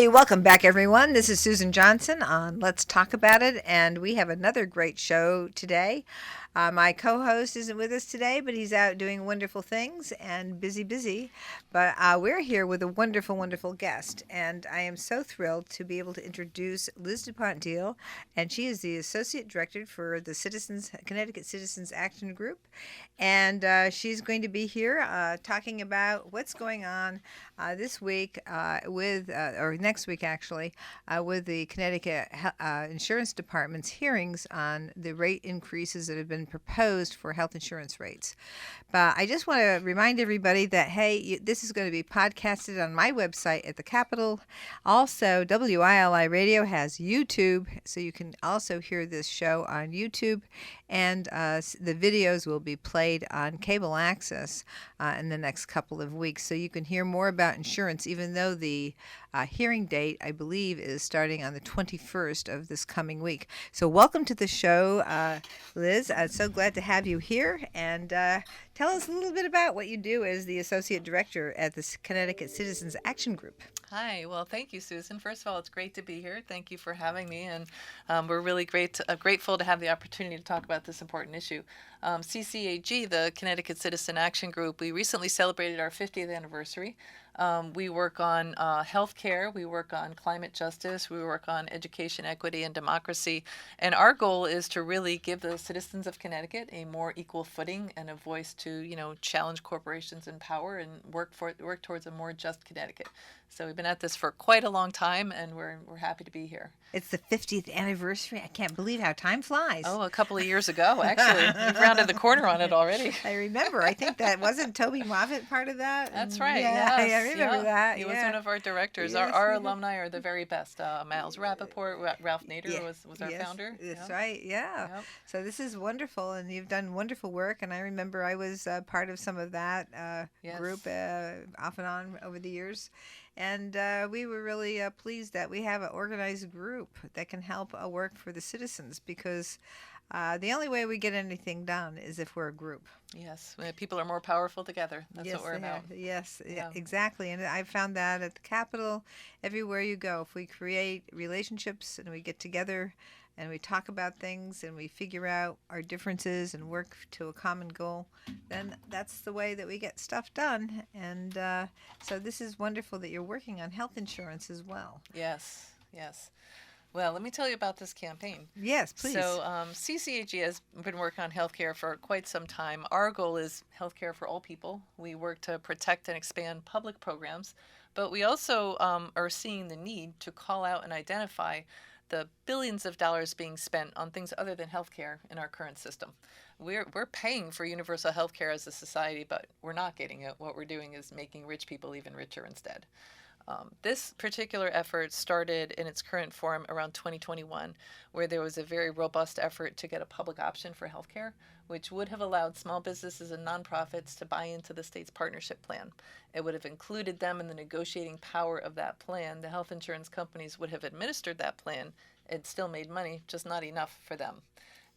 Hey, welcome back, everyone. This is Susan Johnson on Let's Talk About It, and we have another great show today. My co host isn't with us today, but he's out doing wonderful things and busy. But we're here with a wonderful, wonderful guest, and I am so thrilled to be able to introduce Liz DuPont Deal, and she is the Associate Director for the Connecticut Citizens Action Group, and she's going to be here talking about what's going on this week or next week actually, with the Connecticut Insurance Department's hearings on the rate increases that have been proposed for health insurance rates. But I just want to remind everybody that, hey, this is going to be podcasted on my website at the Capitol. Also, WILI Radio has YouTube, so you can also hear this show on YouTube. And the videos will be played on cable access in the next couple of weeks. So you can hear more about insurance, even though the hearing date, I believe, is starting on the 21st of this coming week. So welcome to the show, Liz. I'm so glad to have you here. And tell us a little bit about what you do as the Associate Director at the Connecticut Citizens Action Group. Hi. Well, thank you, Susan. First of all, it's great to be here. Thank you for having me, and we're really grateful to have the opportunity to talk about this important issue. CCAG, the Connecticut Citizen Action Group, we recently celebrated our 50th anniversary. We work on healthcare, we work on climate justice, we work on education, equity, and democracy. And our goal is to really give the citizens of Connecticut a more equal footing and a voice to, challenge corporations in power and work towards a more just Connecticut. So we've been at this for quite a long time, and we're happy to be here. It's the 50th anniversary. I can't believe how time flies. Oh, a couple of years ago, actually. We've rounded the corner on it already. I remember. I think that wasn't Toby Moffett part of that. That's right. Yeah, yes, I remember that. He was one of our directors. Yes, our alumni are the very best. Miles Rappaport, Ralph Nader was our founder. That's right. Yeah. Yep. So this is wonderful, and you've done wonderful work. And I remember I was part of some of that group off and on over the years. And we were really pleased that we have an organized group that can help work for the citizens, because the only way we get anything done is if we're a group. Yes, people are more powerful together. That's what we're about. Yes, exactly. And I found that at the Capitol, everywhere you go, if we create relationships and we get together and we talk about things and we figure out our differences and work to a common goal, then that's the way that we get stuff done. And so this is wonderful that you're working on health insurance as well. Yes. Well, let me tell you about this campaign. Yes, please. So CCAG has been working on healthcare for quite some time. Our goal is healthcare for all people. We work to protect and expand public programs, but we also are seeing the need to call out and identify the billions of dollars being spent on things other than healthcare in our current system. We're paying for universal healthcare as a society, but we're not getting it. What we're doing is making rich people even richer instead. This particular effort started in its current form around 2021, where there was a very robust effort to get a public option for healthcare, which would have allowed small businesses and nonprofits to buy into the state's partnership plan. It would have included them in the negotiating power of that plan. The health insurance companies would have administered that plan. It still made money, just not enough for them.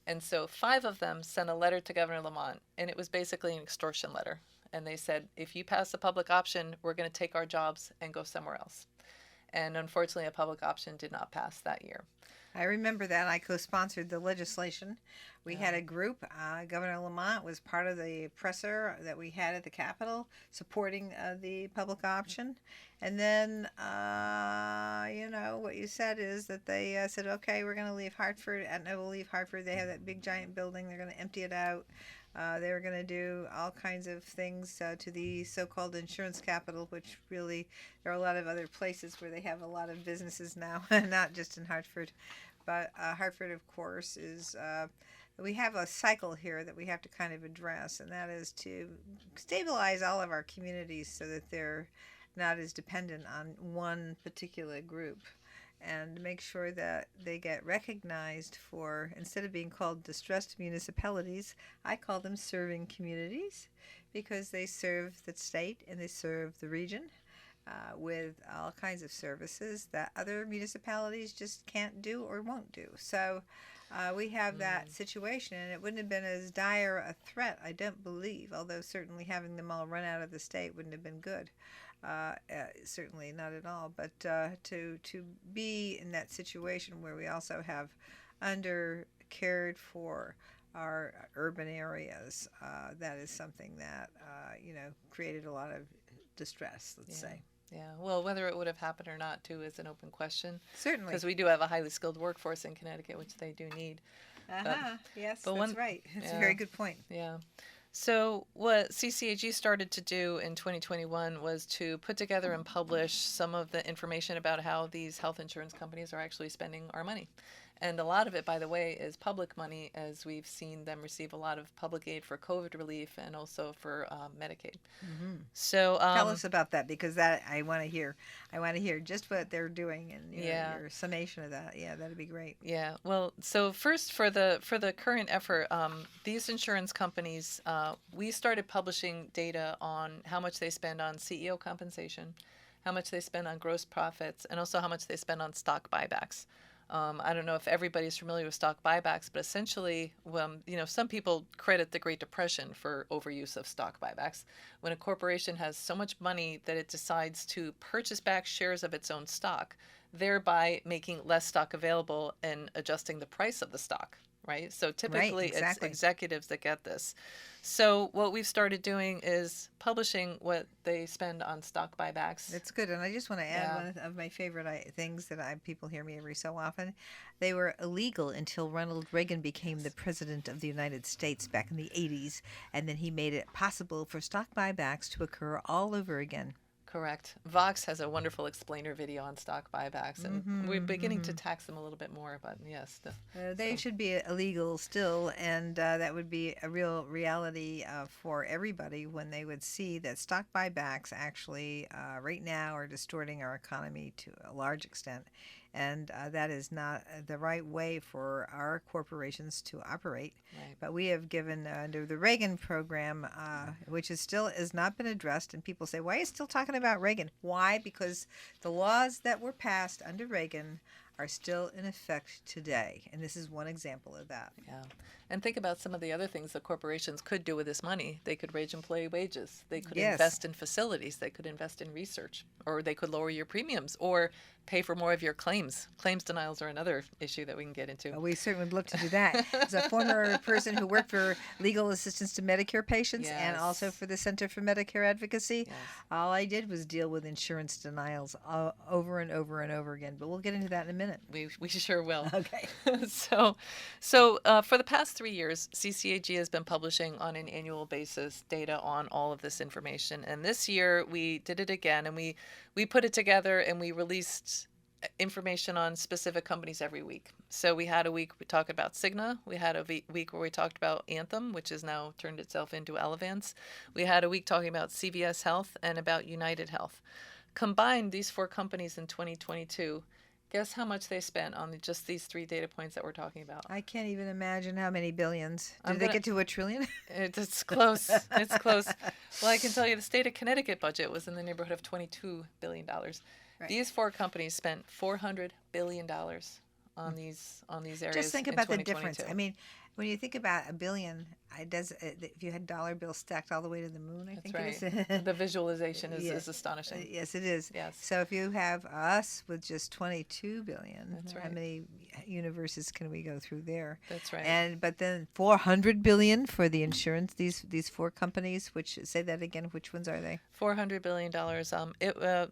And so 5 of them sent a letter to Governor Lamont, and it was basically an extortion letter. And they said, if you pass the public option, we're going to take our jobs and go somewhere else. And unfortunately, a public option did not pass that year. I remember that. I co-sponsored the legislation. We had a group. Governor Lamont was part of the presser that we had at the Capitol supporting the public option. And then, what you said is that they said, okay, we're going to leave Hartford. Aetna will leave Hartford. They have that big giant building. They're going to empty it out. They were going to do all kinds of things to the so-called insurance capital, which really, there are a lot of other places where they have a lot of businesses now, not just in Hartford. But Hartford, of course, is, we have a cycle here that we have to kind of address, and that is to stabilize all of our communities so that they're not as dependent on one particular group, and make sure that they get recognized for, instead of being called distressed municipalities, I call them serving communities, because they serve the state and they serve the region with all kinds of services that other municipalities just can't do or won't do. So we have that situation, and it wouldn't have been as dire a threat, I don't believe, although certainly having them all run out of the state wouldn't have been good. certainly not at all. But to be in that situation where we also have under cared for our urban areas, that is something that created a lot of distress. Let's Yeah. say. Yeah. Well, whether it would have happened or not, too, is an open question Certainly. because we do have a highly skilled workforce in Connecticut, which they do need. But, Yes, but that's one, right. That's a yeah, very good point. yeah. So, what CCAG started to do in 2021 was to put together and publish some of the information about how these health insurance companies are actually spending our money. And a lot of it, by the way, is public money, as we've seen them receive a lot of public aid for COVID relief and also for Medicaid. Hmm. So, Tell us about that because that I want to hear. I want to hear just what they're doing and yeah. your summation of that. Yeah, that'd be great. Yeah, well, so first for the current effort, these insurance companies, we started publishing data on how much they spend on CEO compensation, how much they spend on gross profits, and also how much they spend on stock buybacks. I don't know if everybody's familiar with stock buybacks, but essentially, some people credit the Great Depression for overuse of stock buybacks. When a corporation has so much money that it decides to purchase back shares of its own stock, thereby making less stock available and adjusting the price of the stock, right? So typically Right, exactly. it's executives that get this. So what we've started doing is publishing what they spend on stock buybacks. That's good. And I just want to add Yeah. one of my favorite things that people hear me every so often. They were illegal until Ronald Reagan became the president of the United States back in the 80s. And then he made it possible for stock buybacks to occur all over again. Correct. Vox has a wonderful explainer video on stock buybacks, and we're beginning to tax them a little bit more. But yes, They so, should be illegal still, and that would be a real reality for everybody when they would see that stock buybacks actually right now are distorting our economy to a large extent. And that is not the right way for our corporations to operate. right. But we have given under the Reagan program, which is still has not been addressed, and people say, "Why are you still talking about Reagan?" Why? Because the laws that were passed under Reagan are still in effect today, and this is one example of that. Yeah. And think about some of the other things that corporations could do with this money. They could raise employee wages. They could Yes. invest in facilities. They could invest in research. Or they could lower your premiums or pay for more of your claims. Claims denials are another issue that we can get into. We certainly would love to do that. As a former person who worked for legal assistance to Medicare patients and also Yes. for the Center for Medicare Advocacy, Yes. all I did was deal with insurance denials over and over and over again. But we'll get into that in a minute. We sure will. Okay. So for the past 3 years, CCAG has been publishing on an annual basis data on all of this information. And this year we did it again, and we put it together and we released information on specific companies every week. So we had a week we talked about Cigna. We had a week where we talked about Anthem, which has now turned itself into Elevance. We had a week talking about CVS Health and about United Health. Combined, these four companies in 2022, guess how much they spent on just these three data points that we're talking about? I can't even imagine how many billions. I'm Did they gonna- get to a trillion? It's close. It's close. Well, I can tell you the state of Connecticut budget was in the neighborhood of $22 billion. Right. These four companies spent $400 billion on these areas. Just think in about the difference. 2022. I mean, when you think about a billion, if you had dollar bills stacked all the way to the moon, I That's think right. it is. The visualization is Yes. astonishing. Yes, it is. Yes. So if you have us with just 22 billion, That's how right. many universes can we go through there? That's right. And but then 400 billion for the insurance. These four companies. Which say that again. Which ones are they? $400 billion.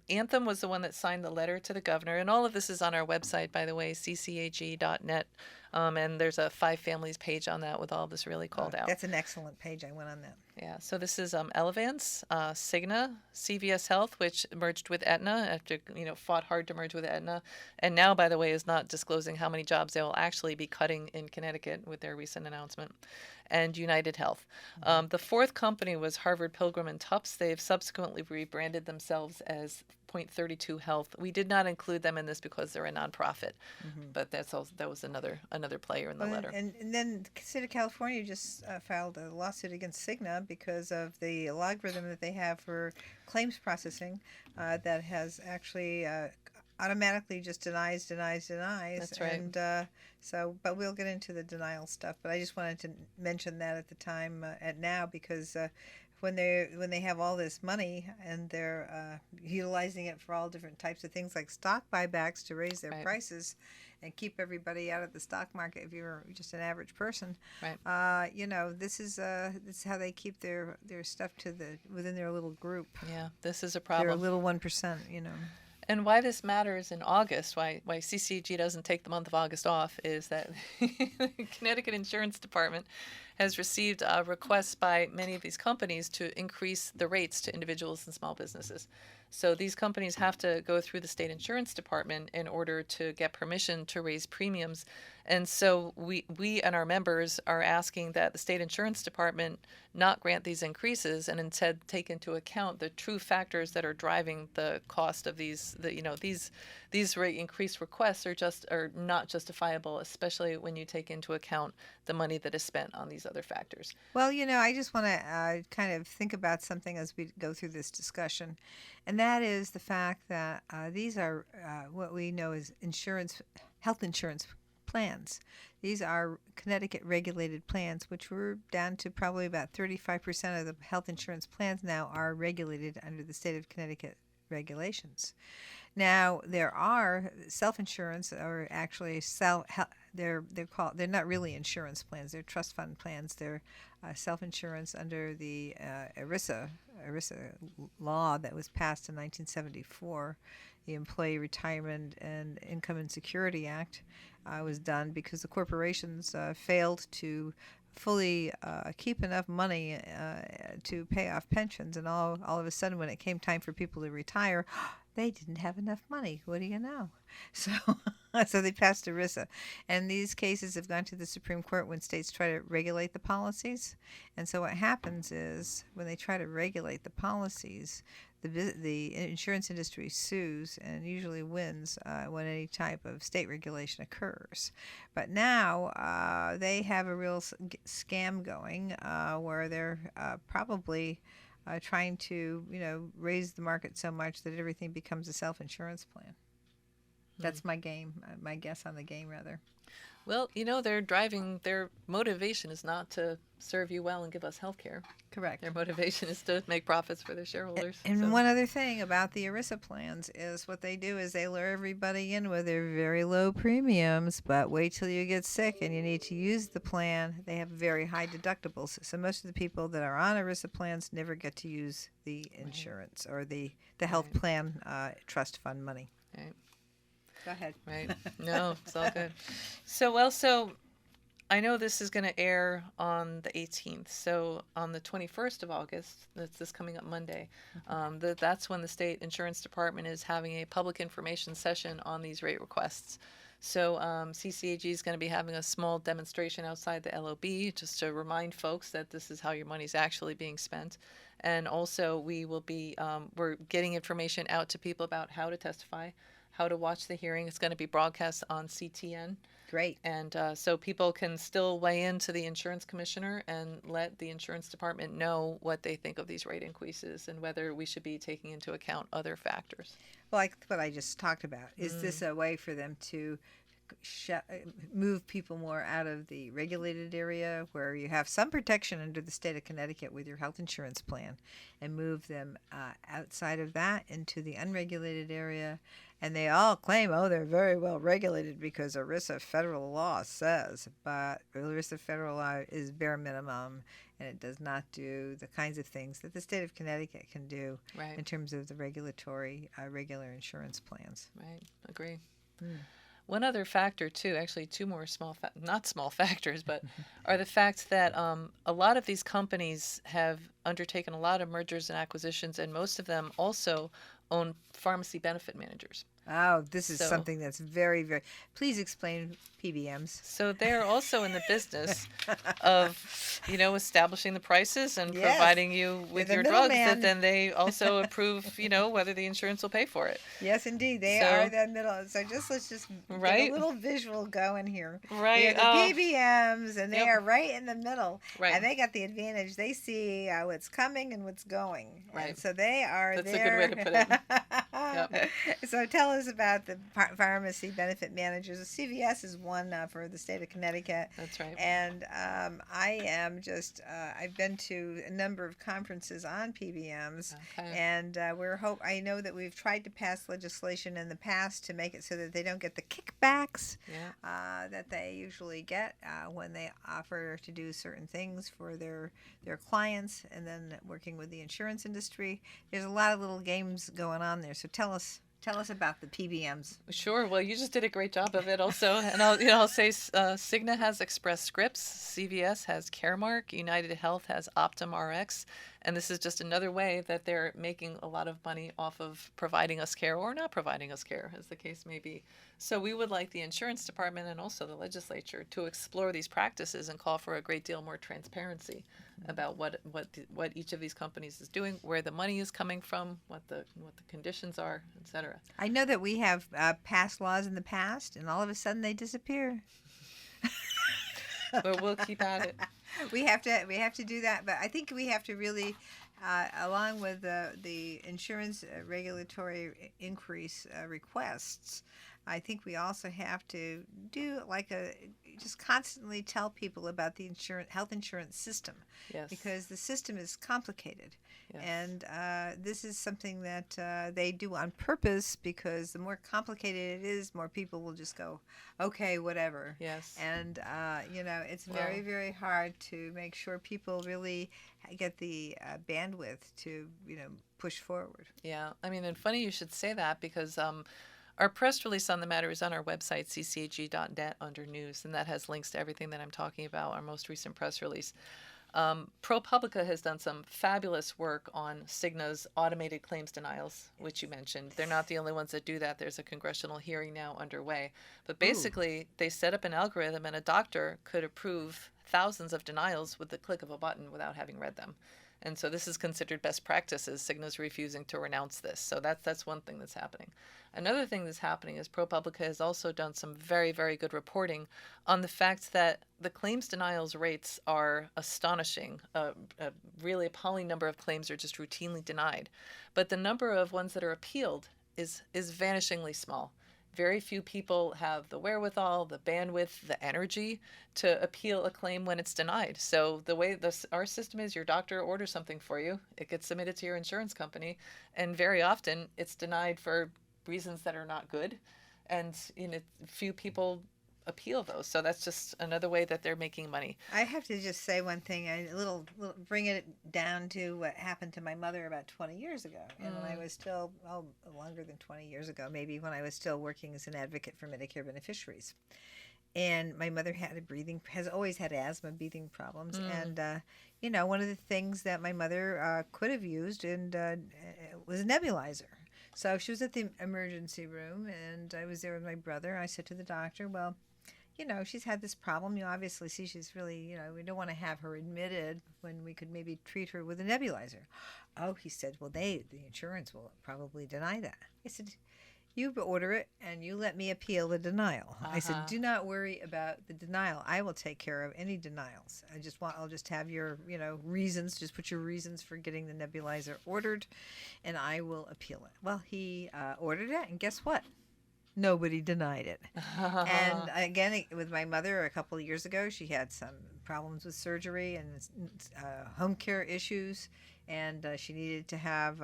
Anthem was the one that signed the letter to the governor, and all of this is on our website, by the way, ccag.net. And there's a Five Families page on that with all this really called out. That's an excellent page. I went on that. Yeah, so this is Elevance, Cigna, CVS Health, which merged with Aetna after fought hard to merge with Aetna, and now, by the way, is not disclosing how many jobs they will actually be cutting in Connecticut with their recent announcement, and United Health. The fourth company was Harvard Pilgrim and Tufts. They've subsequently rebranded themselves as Point32 Health. We did not include them in this because they're a nonprofit, but that was another player in the Well, letter. and then the state of California just filed a lawsuit against Cigna because of the algorithm that they have for claims processing that has actually automatically just denies. That's right. And but we'll get into the denial stuff. But I just wanted to mention that at the time, at now, because when they have all this money and they're utilizing it for all different types of things like stock buybacks to raise their Right. prices and keep everybody out of the stock market if you're just an average person. Right. This is how they keep their stuff within their little group. Yeah, this is a Their problem. little 1%. And why this matters in August, why CCG doesn't take the month of August off, is that the Connecticut Insurance Department has received requests by many of these companies to increase the rates to individuals and small businesses. So these companies have to go through the state insurance department in order to get permission to raise premiums. And so we and our members are asking that the state insurance department not grant these increases and instead take into account the true factors that are driving the cost of these rate increase requests are not justifiable, especially when you take into account the money that is spent on these other factors. Well, I just want to kind of think about something as we go through this discussion, and that is the fact that these are what we know as health insurance plans. These are Connecticut regulated plans, which we're down to probably about 35% of the health insurance plans now are regulated under the state of Connecticut regulations. Now, there are self-insurance, or actually they're not really insurance plans. They're trust fund plans. They're self-insurance under the ERISA law that was passed in 1974. The Employee Retirement and Income and Security Act was done because the corporations failed to fully keep enough money to pay off pensions, and all of a sudden when it came time for people to retire, they didn't have enough money. What do you know? So so they passed ERISA, and these cases have gone to the Supreme Court when states try to regulate the policies. And so what happens is when they try to regulate the policies, the insurance industry sues and usually wins when any type of state regulation occurs. But now they have a real scam going where they're probably trying to raise the market so much that everything becomes a self-insurance plan. That's my guess on the game, rather. Well, their motivation is not to serve you well and give us health care. Correct. Their motivation is to make profits for their shareholders. And one other thing about the ERISA plans is what they do is they lure everybody in with their very low premiums, but wait till you get sick and you need to use the plan. They have very high deductibles. So most of the people that are on ERISA plans never get to use the insurance or the health plan trust fund money. Right. Go ahead. Right. No, it's all good. So I know this is going to air on the 18th. So on the 21st of August, that's this coming up Monday, that's when the state insurance department is having a public information session on these rate requests. So CCAG is going to be having a small demonstration outside the LOB just to remind folks that this is how your money's actually being spent. And also we will be, we're getting information out to people about how to testify, how to watch the hearing. It's going to be broadcast on CTN. Great. And so people can still weigh in to the insurance commissioner and let the insurance department know what they think of these rate increases and whether we should be taking into account other factors. Well, like what I just talked about, is this a way for them to move people more out of the regulated area where you have some protection under the state of Connecticut with your health insurance plan and move them outside of that into the unregulated area? And they all claim, they're very well regulated because ERISA federal law says, but ERISA federal law is bare minimum, and it does not do the kinds of things that the state of Connecticut can do in terms of the regulatory, regular insurance plans. Right, agree. One other factor, too, actually two more not small factors, but are the fact that a lot of these companies have undertaken a lot of mergers and acquisitions, and most of them also own pharmacy benefit managers. Oh, this is something that's very, very... Please explain PBMs. So they're also in the business of, establishing the prices and providing you with your drugs that then they also approve, whether the insurance will pay for it. Yes, indeed. They are that middle. So let's just get a little visual going here. Right. The PBMs, and they are right in the middle. Right. And they got the advantage. They see what's coming and what's going. Right. And so they are That's there. a good way to put it. Yep. So tell us about the pharmacy benefit managers. The CVS is one for the state of Connecticut. That's right. And I am just, I've been to a number of conferences on PBMs. Okay. And I know that we've tried to pass legislation in the past to make it so that they don't get the kickbacks that they usually get when they offer to do certain things for their clients, and then working with the insurance industry. There's a lot of little games going on there. So tell us about the PBMs. Sure. Well, you just did a great job of it also. And I'll say Cigna has Express Scripts, CVS has Caremark, United Health has Optum Rx. And this is just another way that they're making a lot of money off of providing us care or not providing us care, as the case may be. So we would like the insurance department and also the legislature to explore these practices and call for a great deal more transparency about what each of these companies is doing, where the money is coming from, what the conditions are, etc. I know that we have passed laws in the past, and all of a sudden they disappear. But we'll keep at it. We have to do that, but I think we have to really, along with the insurance regulatory increase requests, I think we also have to do just constantly tell people about the health insurance system. Yes. Because the system is complicated. Yes. And this is something that they do on purpose, because the more complicated it is, more people will just go, okay, whatever. Yes. And, it's very, very hard to make sure people really get the bandwidth to, push forward. Yeah. I mean, and funny you should say that, because our press release on the matter is on our website, ccag.net, under news, and that has links to everything that I'm talking about, our most recent press release. ProPublica has done some fabulous work on Cigna's automated claims denials, which you mentioned. They're not the only ones that do that. There's a congressional hearing now underway. But basically, they set up an algorithm, and a doctor could approve thousands of denials with the click of a button without having read them. And so this is considered best practices. Cigna's refusing to renounce this. So that's one thing that's happening. Another thing that's happening is ProPublica has also done some very, very good reporting on the fact that the claims denials rates are astonishing. A really appalling number of claims are just routinely denied. But the number of ones that are appealed is vanishingly small. Very few people have the wherewithal, the bandwidth, the energy to appeal a claim when it's denied. So the way our system is, your doctor orders something for you, it gets submitted to your insurance company, and very often it's denied for reasons that are not good, and few people appeal those. So that's just another way that they're making money. I have to just say one thing, bring it down to what happened to my mother about 20 years ago. And when I was still, longer than 20 years ago, maybe, when I was still working as an advocate for Medicare beneficiaries. And my mother has always had asthma, breathing problems. And, one of the things that my mother could have used was a nebulizer. So she was at the emergency room, and I was there with my brother. I said to the doctor, well, she's had this problem. You obviously see she's really, we don't want to have her admitted when we could maybe treat her with a nebulizer. Oh, he said, well, the insurance will probably deny that. I said, you order it and you let me appeal the denial. I said, do not worry about the denial. I will take care of any denials. I'll just have your, reasons. Just put your reasons for getting the nebulizer ordered, and I will appeal it. Well, he ordered it, and guess what? Nobody denied it. And again, with my mother a couple of years ago, she had some problems with surgery and home care issues, and she needed to have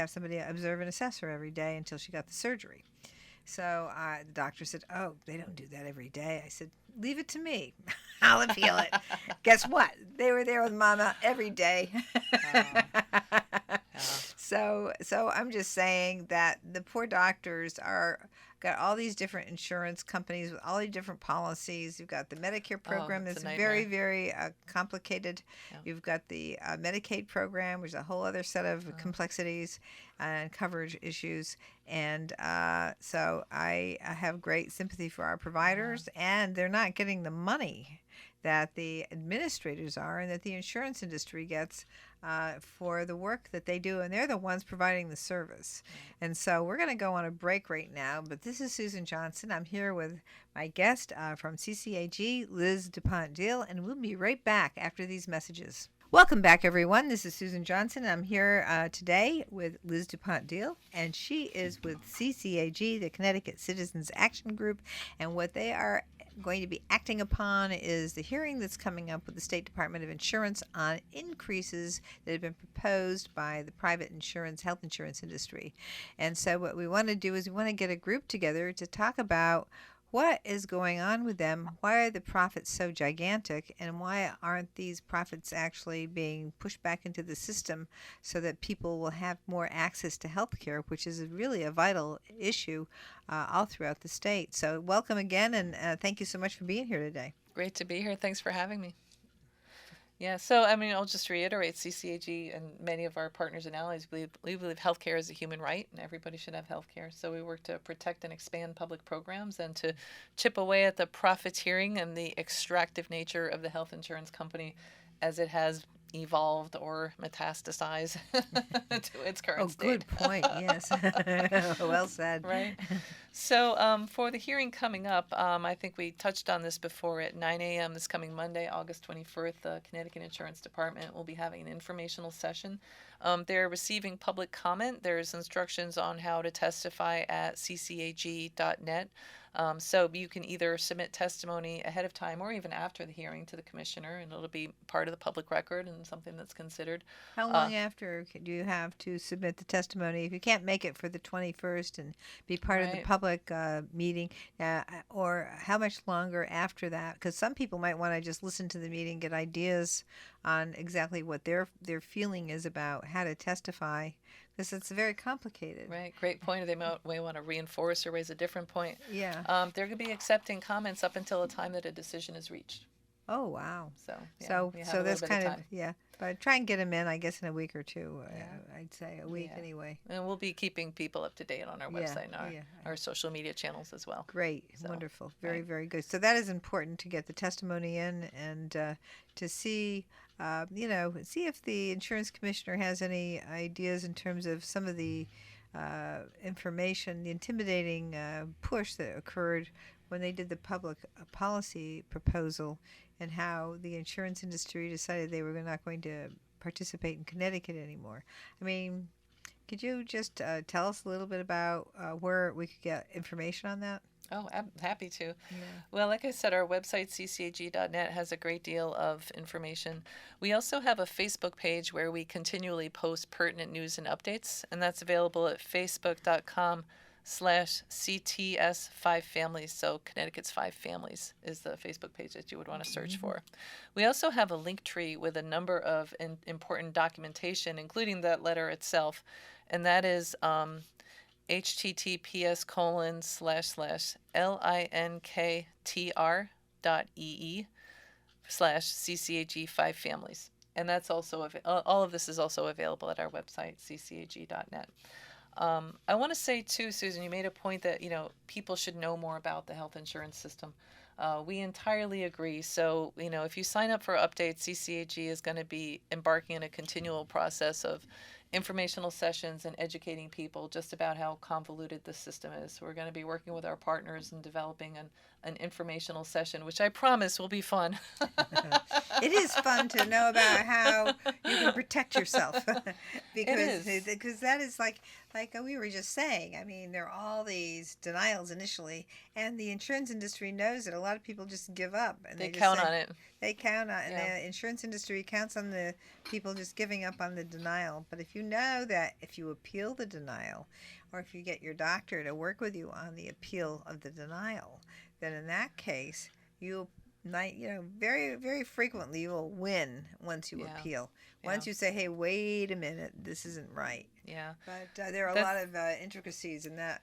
somebody observe and assess her every day until she got the surgery. So the doctor said, oh, they don't do that every day. I said, leave it to me. I'll appeal it. Guess what? They were there with Mama every day. So I'm just saying that the poor doctors got all these different insurance companies with all these different policies. You've got the Medicare program that's very, very complicated. Yeah. You've got the Medicaid program, which is a whole other set of complexities and coverage issues. And so I have great sympathy for our providers, and they're not getting the money that the administrators are and that the insurance industry gets for the work that they do, and they're the ones providing the service. And so we're going to go on a break right now, but this is Susan Johnson. I'm here with my guest from CCAG, Liz DuPont-Deal, and we'll be right back after these messages. Welcome back, everyone. This is Susan Johnson. I'm here today with Liz DuPont Deal, and she is with CCAG, the Connecticut Citizens Action Group, and what they are going to be acting upon is the hearing that's coming up with the State Department of Insurance on increases that have been proposed by the private health insurance industry. And so what we want to do is we want to get a group together to talk about what is going on with them? Why are the profits so gigantic? And why aren't these profits actually being pushed back into the system so that people will have more access to health care, which is really a vital issue all throughout the state? So welcome again, and thank you so much for being here today. Great to be here. Thanks for having me. Yeah, so I'll just reiterate, CCAG and many of our partners and allies believe healthcare is a human right and everybody should have healthcare. So we work to protect and expand public programs and to chip away at the profiteering and the extractive nature of the health insurance company as it has evolved or metastasized to its current state. Oh, good point. Yes. Well said. Right. So for the hearing coming up, I think we touched on this before at 9 a.m. this coming Monday, August 24th, the Connecticut Insurance Department will be having an informational session. They're receiving public comment. There's instructions on how to testify at ccag.net. So you can either submit testimony ahead of time or even after the hearing to the commissioner, and it'll be part of the public record and something that's considered. How long after do you have to submit the testimony? If you can't make it for the 21st and be part of the public meeting, or how much longer after that? Because some people might want to just listen to the meeting, get ideas on exactly what their feeling is about how to testify. Because it's very complicated. Right, great point. They may want to reinforce or raise a different point. Yeah. They're going to be accepting comments up until the time that a decision is reached. Oh, wow. So that's kind of, yeah. But try and get them in, I guess, in a week or two. I'd say a week anyway. And we'll be keeping people up to date on our website and our social media channels as well. Great. Wonderful. Very, very good. So that is important to get the testimony in and to see, see if the insurance commissioner has any ideas in terms of some of the information, the intimidating push that occurred when they did the public policy proposal and how the insurance industry decided they were not going to participate in Connecticut anymore. I mean, could you just tell us a little bit about where we could get information on that? Oh, I'm happy to. Yeah. Well, like I said, our website, ccag.net, has a great deal of information. We also have a Facebook page where we continually post pertinent news and updates, and that's available at facebook.com/CTS5Families. So Connecticut's 5 Families is the Facebook page that you would want to search for. We also have a link tree with a number of important documentation, including that letter itself, and that is https://linktr.ee/CCAG5Families. And that's also, all of this is also available at our website, ccag.net. I want to say too, Susan, you made a point that, people should know more about the health insurance system. We entirely agree. So, if you sign up for updates, CCAG is going to be embarking on a continual process of informational sessions and educating people just about how convoluted the system is. We're going to be working with our partners and developing an informational session, which I promise will be fun. It is fun to know about how you can protect yourself because that is like we were just saying. I mean, there are all these denials initially, and the insurance industry knows that a lot of people just give up and they count on it. They count on, and the insurance industry counts on the people just giving up on the denial. But if you know that if you appeal the denial, or if you get your doctor to work with you on the appeal of the denial, then in that case, very, very frequently you will win once you appeal. Once you say, hey, wait a minute, this isn't right. Yeah. But there are a lot of intricacies in that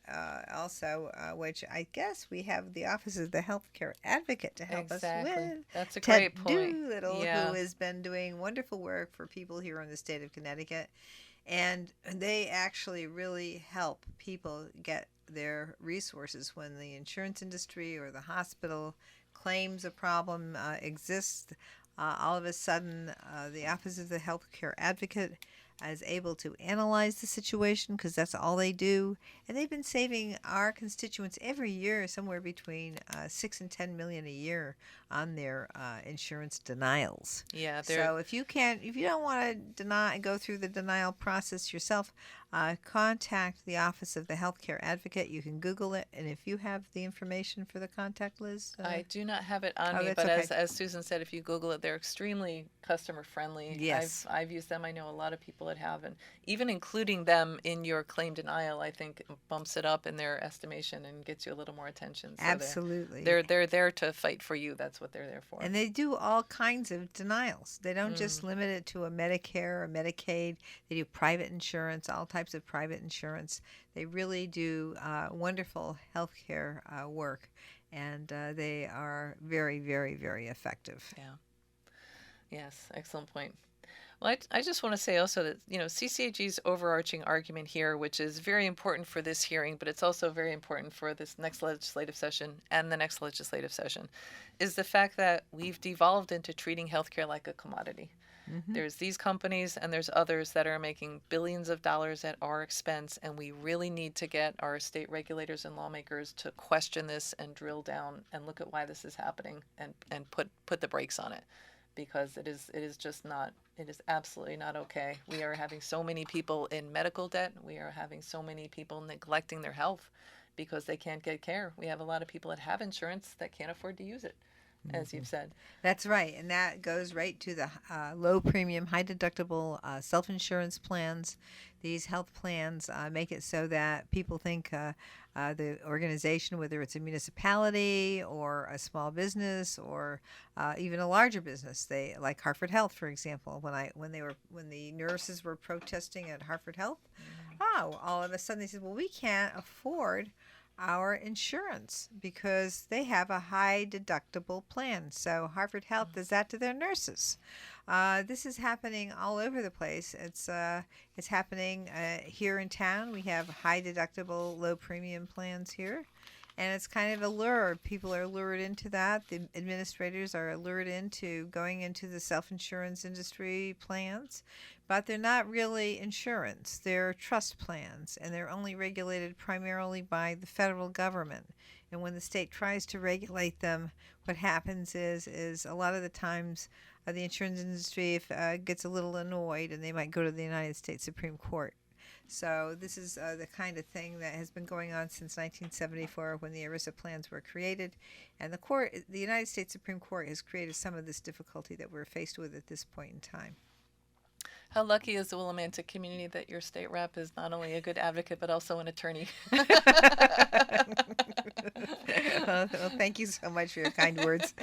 also, which I guess we have the Office of the Healthcare Advocate to help us with. That's a great Ted point. Doolittle, who has been doing wonderful work for people here in the state of Connecticut. And they actually really help people get their resources when the insurance industry or the hospital claims a problem exists. All of a sudden, the Office of the Healthcare Advocate is able to analyze the situation, because that's all they do. And they've been saving our constituents every year somewhere between 6 and 10 million a year on their insurance denials. Yeah, So if you don't want to go through the denial process yourself, contact the Office of the Healthcare Advocate. You can Google it, and if you have the information for the contact, Liz. I do not have it on Oh, me, that's but okay. as Susan said, if you Google it, they're extremely customer friendly. Yes. I've used them. I know a lot of people that have, and even including them in your claim denial, I think bumps it up in their estimation and gets you a little more attention. So Absolutely. they're there to fight for you. That's what they're there for. And they do all kinds of denials. They don't just limit it to a Medicare or Medicaid. They do private insurance, all types of private insurance. They really do wonderful healthcare work, and they are very, very, very effective. Yeah. Yes, excellent point. Well, I just want to say also that, CCAG's overarching argument here, which is very important for this hearing, but it's also very important for this next legislative session and the next legislative session, is the fact that we've devolved into treating healthcare like a commodity. There's these companies and there's others that are making billions of dollars at our expense, and we really need to get our state regulators and lawmakers to question this and drill down and look at why this is happening and put the brakes on it, because it is just not, it is absolutely not okay. We are having so many people in medical debt. We are having so many people neglecting their health because they can't get care. We have a lot of people that have insurance that can't afford to use it, as you've said. That's right, and that goes right to the low premium, high deductible self-insurance plans. These health plans make it so that people think the organization, whether it's a municipality or a small business or even a larger business, they like Hartford Health, for example. When the nurses were protesting at Hartford Health, all of a sudden they said, well, we can't afford our insurance because they have a high deductible plan. So Hartford Health does that to their nurses. This is happening all over the place. It's happening here in town. We have high deductible, low premium plans here. And it's kind of a lure. People are lured into that. The administrators are lured into going into the self-insurance industry plans, but they're not really insurance. They're trust plans, and they're only regulated primarily by the federal government. And when the state tries to regulate them, what happens is a lot of the times the insurance industry gets a little annoyed, and they might go to the United States Supreme Court. So this is the kind of thing that has been going on since 1974 when the ERISA plans were created. And the United States Supreme Court has created some of this difficulty that we're faced with at this point in time. How lucky is the Willimantic community that your state rep is not only a good advocate but also an attorney? Well, thank you so much for your kind words.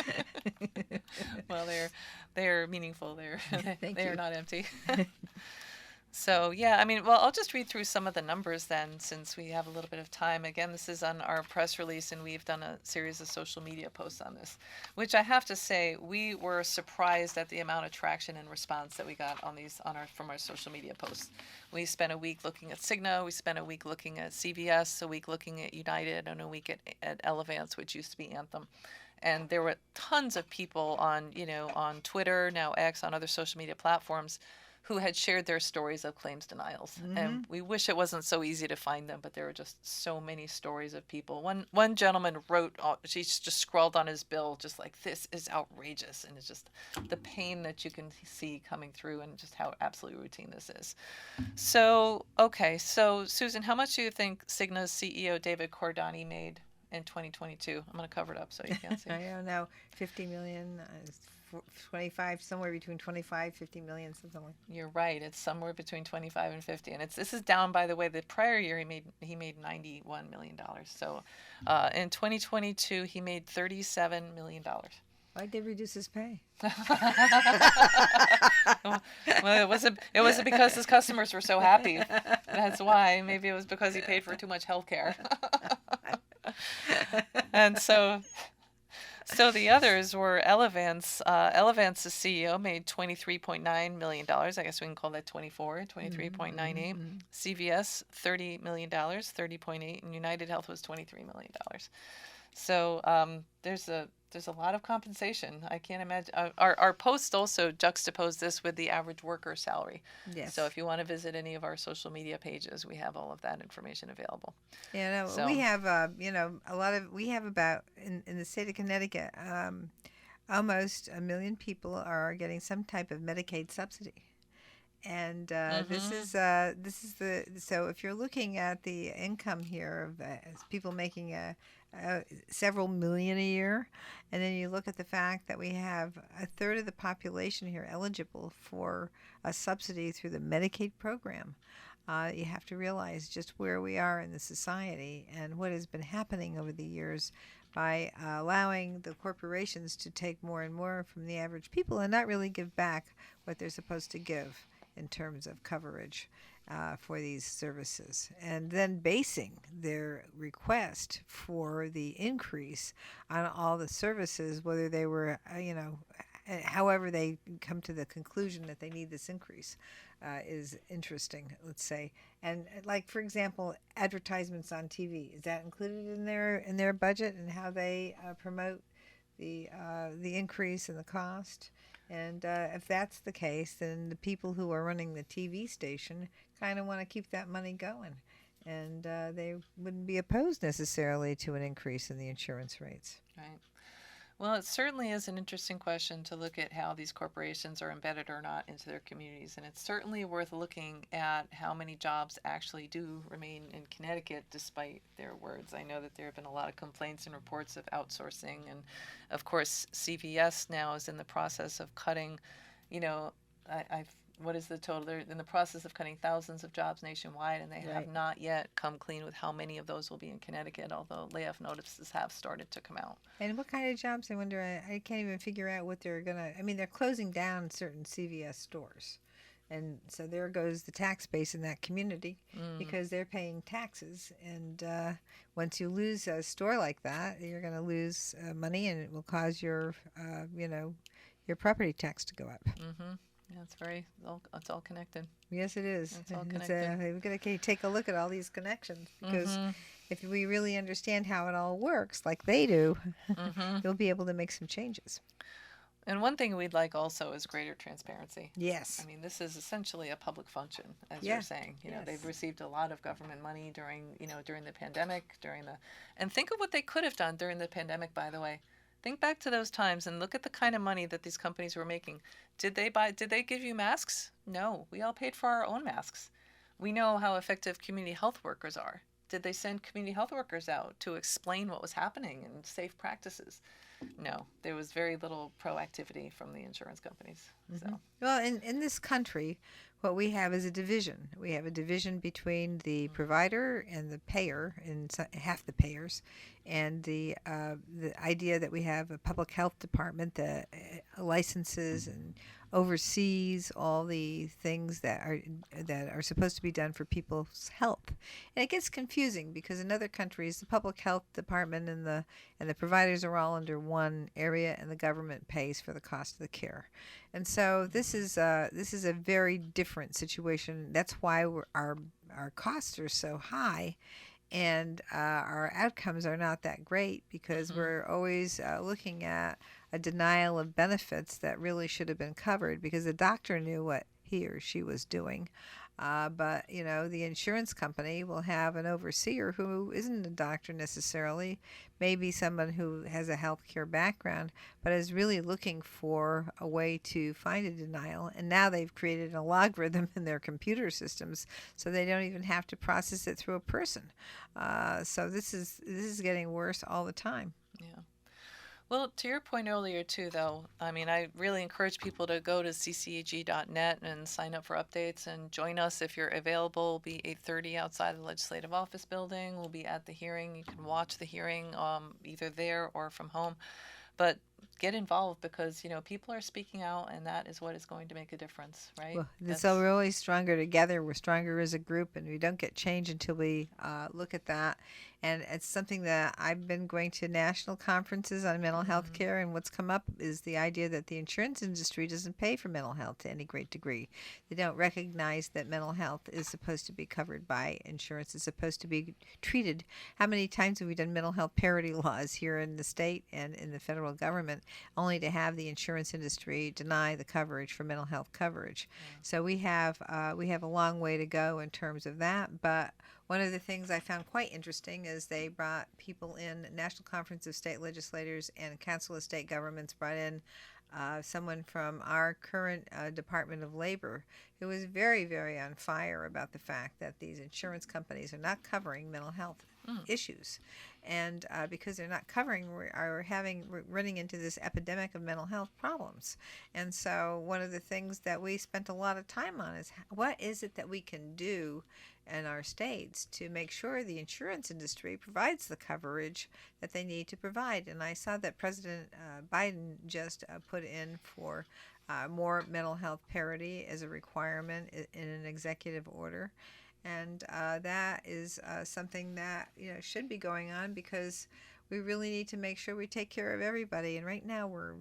Well, they're meaningful. They're you. not empty. So, yeah, I mean, well, I'll just read through some of the numbers then, since we have a little bit of time. Again, this is on our press release, and we've done a series of social media posts on this, which I have to say, we were surprised at the amount of traction and response that we got from our social media posts. We spent a week looking at Cigna, we spent a week looking at CVS, a week looking at United, and a week at Elevance, which used to be Anthem. And there were tons of people on Twitter, now X, on other social media platforms, who had shared their stories of claims denials. And we wish it wasn't so easy to find them, but there were just so many stories of people. One gentleman wrote, she just scrawled on his bill, just like, this is outrageous. And it's just the pain that you can see coming through and just how absolutely routine this is. So, okay. So, Susan, how much do you think Cigna's CEO David Cordani made in 2022? I'm going to cover it up so you can't see. I don't know, 50 million, 25, somewhere between 25, 50 million, something like that. You're right. It's somewhere between 25 and 50, and this is down, by the way. The prior year he made $91 million. So, in 2022 he made $37 million. Why'd they reduce his pay? Well, it wasn't because his customers were so happy. That's why. Maybe it was because he paid for too much health care. And so the others were Elevance. Elevance's CEO made $23.9 million. I guess we can call that 23.98. CVS, $30 million, 30.8, and United Health was $23 million. So there's a lot of compensation. I can't imagine. Our post also juxtapose this with the average worker salary. So Yes. if you want to visit any of our social media pages, we have all of that information available. Yeah, no, we So have, a lot of, we have about, in the state of Connecticut, almost 1 million people are getting some type of Medicaid subsidy. And mm-hmm. this is the so if you're looking at the income here of people making several million a year, and then you look at the fact that we have a third of the population here eligible for a subsidy through the Medicaid program, you have to realize just where we are in the society and what has been happening over the years by allowing the corporations to take more and more from the average people and not really give back what they're supposed to give in terms of coverage for these services, and then basing their request for the increase on all the services, whether they were, however they come to the conclusion that they need this increase, is interesting, let's say. And like, for example, advertisements on TV, is that included in their budget and how they promote the increase in the cost? And if that's the case, then the people who are running the TV station kind of want to keep that money going. And they wouldn't be opposed necessarily to an increase in the insurance rates. Right. Well, it certainly is an interesting question to look at how these corporations are embedded or not into their communities. And it's certainly worth looking at how many jobs actually do remain in Connecticut despite their words. I know that there have been a lot of complaints and reports of outsourcing. And of course, CVS now is in the process of cutting, you know, I've what is the total? They're in the process of cutting thousands of jobs nationwide, and they have Right. not yet come clean with how many of those will be in Connecticut, although layoff notices have started to come out. And what kind of jobs? I wonder. I can't even figure out what they're gonna. I mean, they're closing down certain CVS stores, and so there goes the tax base in that community Mm, because they're paying taxes. And once you lose a store like that, you're going to lose money, and it will cause your property tax to go up. mm-hmm. Yeah, it's all connected. Yes, it is. It's all It's connected. we've got to take a look at all these connections because Mm-hmm. if we really understand how it all works, like they do, Mm-hmm. you'll be able to make some changes. And one thing we'd like also is greater transparency. I Yes. mean, this is essentially a public function, as you're Yeah. saying. You know, they've Yes. received a lot of government money during the pandemic, and think of what they could have done during the pandemic, by the way. Think back to those times and look at the kind of money that these companies were making. Did they give you masks? No, we all paid for our own masks. We know how effective community health workers are. Did they send community health workers out to explain what was happening and safe practices? No, there was very little proactivity from the insurance companies. So, Well, in this country, what we have is a division. We have a division between the provider and the payer, and half the payers, and the idea that we have a public health department that licenses and oversees all the things that are supposed to be done for people's health. And it gets confusing because in other countries, the public health department and the providers are all under one area, and the government pays for the cost of the care. And so this is a very different situation. That's why our costs are so high, and our outcomes are not that great because hmm we're always looking at a denial of benefits that really should have been covered because the doctor knew what he or she was doing. But the insurance company will have an overseer who isn't a doctor necessarily, maybe someone who has a healthcare background, but is really looking for a way to find a denial. And now they've created a logarithm in their computer systems, so they don't even have to process it through a person. So this is getting worse all the time. yeah. Well, to your point earlier too, though, I mean, I really encourage people to go to ccag.net and sign up for updates and join us if you're available. It'll be 8:30 outside the Legislative Office Building. We'll be at the hearing. You can watch the hearing either there or from home. But get involved because people are speaking out, and that is what is going to make a difference, right? So That's we're always stronger together. We're stronger as a group, and we don't get change until we look at that And it's something that I've been going to national conferences on mental health care, and what's come up is the idea that the insurance industry doesn't pay for mental health to any great degree. They don't recognize that mental health is supposed to be covered by insurance. It's supposed to be treated. How many times have we done mental health parity laws here in the state and in the federal government, only to have the insurance industry deny the coverage for mental health coverage? So we have a long way to go in terms of that. But one of the things I found quite interesting is they brought people in. National Conference of State Legislators and Council of State Governments brought in someone from our current Department of Labor who was very, very on fire about the fact that these insurance companies are not covering mental health issues. And because they're not covering, we're running into this epidemic of mental health problems. And so one of the things that we spent a lot of time on is what is it that we can do in our states to make sure the insurance industry provides the coverage that they need to provide. And I saw that President Biden just put in for more mental health parity as a requirement in an executive order. And that is something that should be going on, because we really need to make sure we take care of everybody. And right now we're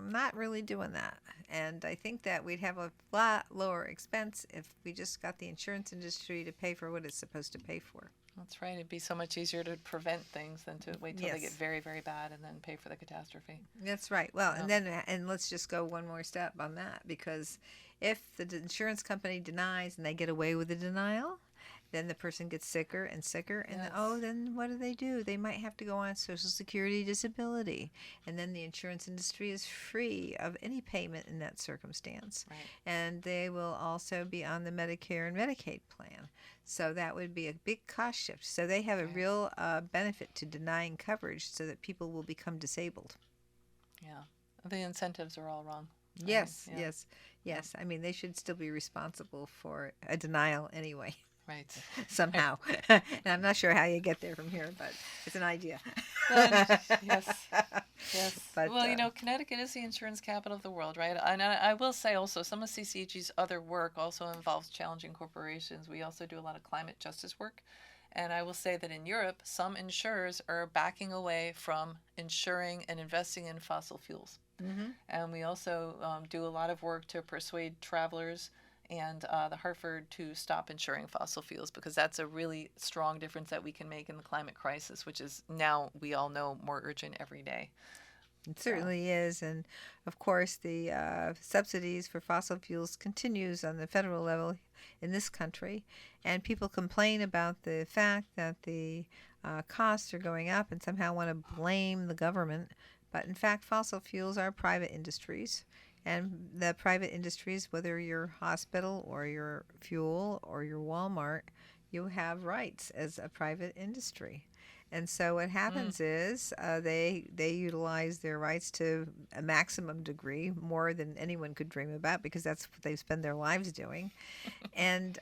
not really doing that. And I think that we'd have a lot lower expense if we just got the insurance industry to pay for what it's supposed to pay for. That's right. It'd be so much easier to prevent things than to wait till they Yes. get very, very bad and then pay for the catastrophe. That's right. Well, Yeah. and let's just go one more step on that, because if the insurance company denies and they get away with the denial, then the person gets sicker and sicker, and Yes. then what do? They might have to go on Social Security disability, and then the insurance industry is free of any payment in that circumstance. Right. And they will also be on the Medicare and Medicaid plan. So that would be a big cost shift. So they have a Right. real benefit to denying coverage so that people will become disabled. Yeah. The incentives are all wrong. Yes, Yeah. yes, yes. I mean, they should still be responsible for a denial anyway, Right. somehow. And I'm not sure how you get there from here, but it's an idea. Yes. Yes. But, Well, Connecticut is the insurance capital of the world, right? And I will say also, some of CCHG's other work also involves challenging corporations. We also do a lot of climate justice work. And I will say that in Europe, some insurers are backing away from insuring and investing in fossil fuels. Mhm. And we also do a lot of work to persuade travelers and the Hartford to stop insuring fossil fuels, because that's a really strong difference that we can make in the climate crisis, which is now, we all know, more urgent every day. It certainly is. And of course, the subsidies for fossil fuels continues on the federal level in this country. And people complain about the fact that the costs are going up and somehow want to blame the government. But in fact, fossil fuels are private industries. And the private industries, whether your hospital or your fuel or your Walmart, you have rights as a private industry. And so what happens is they utilize their rights to a maximum degree, more than anyone could dream about, because that's what they spend their lives doing. And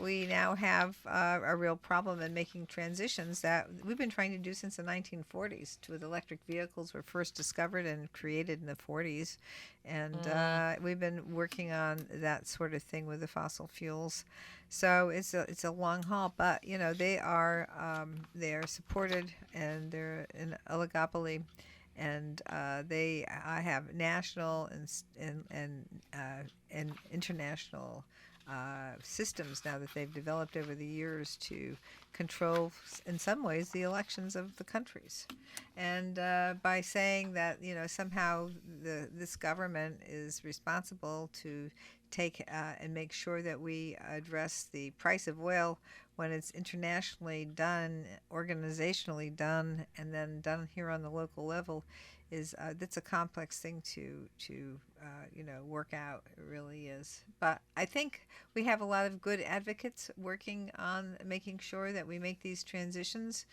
we now have a real problem in making transitions that we've been trying to do since the 1940s. With electric vehicles were first discovered and created in the 40s. And we've been working on that sort of thing with the fossil fuels. So it's a long haul, but they are supported, and they're an oligopoly, and they have national and international systems now that they've developed over the years to control, in some ways, the elections of the countries. And by saying that somehow this government is responsible to take and make sure that we address the price of oil when it's internationally done, organizationally done, and then done here on the local level, is that's a complex thing to work out. It really is. But I think we have a lot of good advocates working on making sure that we make these transitions.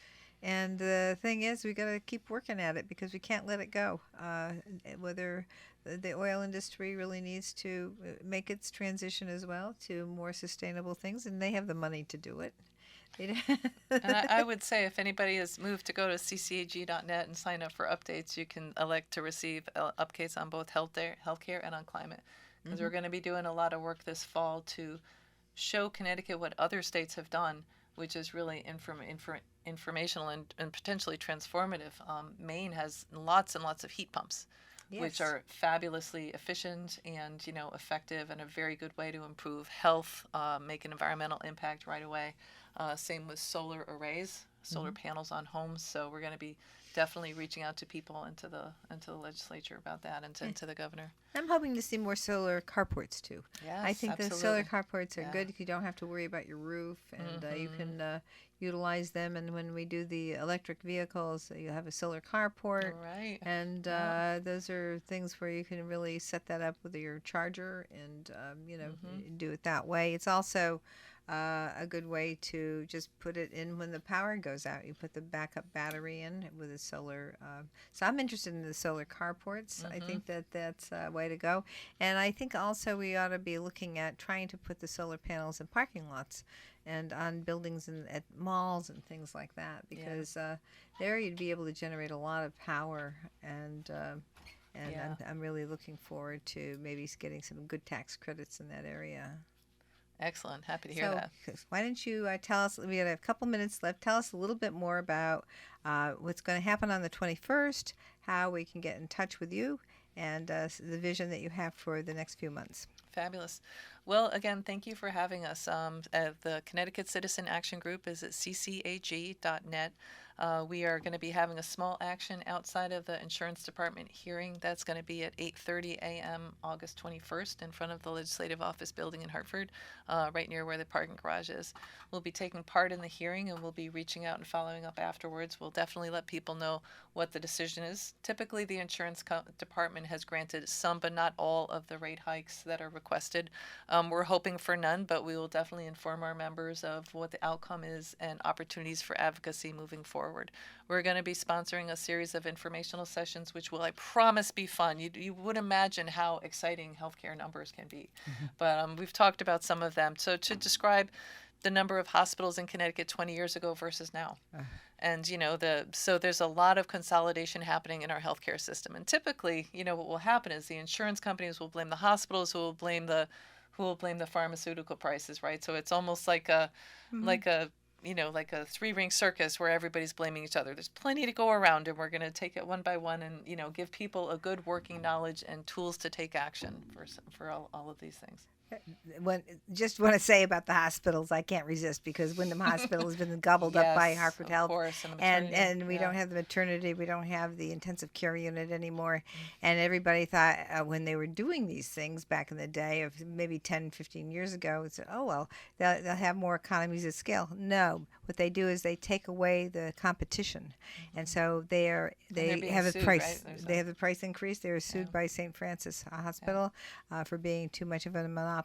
And the thing is, we got to keep working at it, because we can't let it go. Whether the oil industry really needs to make its transition as well to more sustainable things, and they have the money to do it. And I would say, if anybody has moved, to go to ccag.net and sign up for updates. You can elect to receive updates on both healthcare and on climate, because we're going to be doing a lot of work this fall to show Connecticut what other states have done, which is really informational and potentially transformative. Maine has lots and lots of heat pumps, which Yes. are fabulously efficient and effective and a very good way to improve health, make an environmental impact right away. Same with solar arrays, solar Mhm. panels on homes. So we're going to be definitely reaching out to people into the legislature about that and Yeah. to the governor. I'm hoping to see more solar carports too. I Yes, think the solar absolutely. carports are Yeah. good. You don't have to worry about your roof, and you Mm-hmm. can utilize them. And when we do the electric vehicles, you have a solar carport, Right. and Yeah. those are things where you can really set that up with your charger and Mm-hmm. do it that way. It's also a good way to just put it in when the power goes out. You put the backup battery in with a solar. So I'm interested in the solar carports. I Mm-hmm. think that that's a way to go. And I think also we ought to be looking at trying to put the solar panels in parking lots and on buildings and at malls and things like that, Yeah. because there you'd be able to generate a lot of power, and Yeah. I'm really looking forward to maybe getting some good tax credits in that area. Excellent. Happy to hear So, that. why don't you tell us? We have a couple minutes left. Tell us a little bit more about what's going to happen on the 21st, how we can get in touch with you, and the vision that you have for the next few months. Fabulous. Well, again, thank you for having us. The Connecticut Citizen Action Group is at ccag.net. We are going to be having a small action outside of the insurance department hearing. That's going to be at 8:30 a.m. August 21st in front of the Legislative Office building in Hartford, right near where the parking garage is. We'll be taking part in the hearing and we'll be reaching out and following up afterwards. We'll definitely let people know what the decision is. Typically, the insurance department has granted some, but not all, of the rate hikes that are requested. We're hoping for none, but we will definitely inform our members of what the outcome is and opportunities for advocacy moving forward. We're going to be sponsoring a series of informational sessions, which will, I promise, be fun. You would imagine how exciting healthcare numbers can be. But we've talked about some of them. So to describe the number of hospitals in Connecticut 20 years ago versus now. And so there's a lot of consolidation happening in our healthcare system. And typically, what will happen is the insurance companies will blame the hospitals, who will blame the pharmaceutical prices, right? So it's almost like a Mm-hmm. like a like a three-ring circus where everybody's blaming each other. There's plenty to go around, and we're going to take it one by one and give people a good working knowledge and tools to take action for all of these things. When just want to say about the hospitals, I can't resist because Wyndham Hospital has been gobbled up by Yes, Hartford of Health, course, and the and maternity. we Yeah. don't have the maternity, we don't have the intensive care unit anymore, and everybody thought when they were doing these things back in the day of maybe 10, 15 years ago, it's oh well, they'll have more economies of scale. No, what they do is they take away the competition, and so And they're they being have a sued, right? price There's they have the price increase. They were yeah, sued by St. Francis yeah, Hospital for being too much of a monopoly.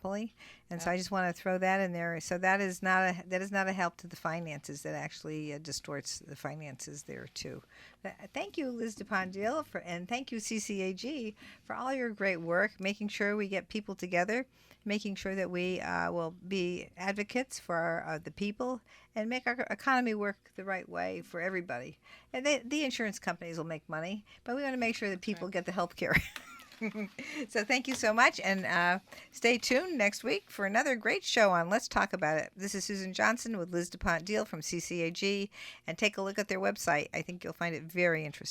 And so yeah. I just want to throw that in there. So that is not a help to the finances. That actually distorts the finances there too. But thank you, Liz DePondil, and thank you, CCAG, for all your great work, making sure we get people together, making sure that we will be advocates for the people and make our economy work the right way for everybody. And the insurance companies will make money, but we want to make sure that That's people right. get the health care. So thank you so much, and stay tuned next week for another great show on Let's Talk About It. This is Susan Johnson with Liz DePont Deal from CCAG, and take a look at their website. I think you'll find it very interesting.